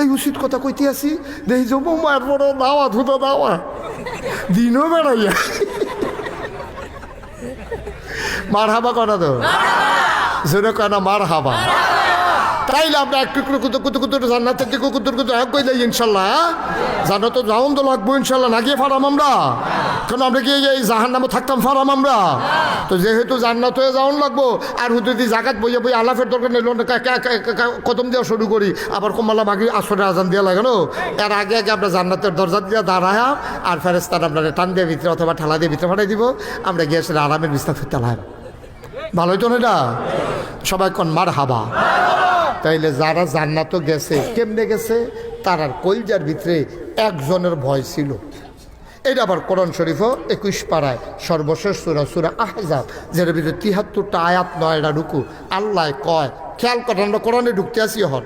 এই উচিত কথা কইতে আসি দেখি যে মায়ের বড় দাওয়া ধুতো দাওয়া দিনও বেড়াইয়া মার হাবা করা তো জোরে কয় না মার হাবা তাইলে আমরা একটু কুতুর জান্নাতের দিকে কুতুর এক কইলে ইনশাল্লাহ জান্নাত যাওন তো লাগবো ইনশাল্লাহ না গিয়ে ফারাম আমরা কারণ আমরা গিয়ে এই জাহান নামে থাকতাম ফারাম আমরা তো যেহেতু জান্নাত হয়ে যাওন লাগবো আর হুদুদি জাকাত বইয়ে বই আলাফের দরকার নেই কদম দেওয়া শুরু করি আবার কমালা মাগি আসরে আজান দেওয়া লাগে না এর আগে আমরা জান্নাতের দরজা দিয়ে দাঁড়ায় আর ফেরেস্তার আপনার টান দিয়ে ভিতরে অথবা ঠেলা দিয়ে ভিতরে ফাটাই দিব আমরা গিয়ে আসলে আরামের বিস্তার ফিরতে লাগাম ভালোই তো না সবাই কোন মার হাবা তাইলে যারা জান্নাত গেছে কেমনে গেছে তার আর কলজার ভিতরে একজনের ভয় ছিল। এটা আবার কোরআন শরীফও 21 পাড়ায় সর্বশেষ সূরা আহজাব যেটার ভিতরে 73টা আয়াত 9টা রুকু আল্লাহ কয় খেয়াল করেন আমরা কোরআনে ঢুকতে আসি এখন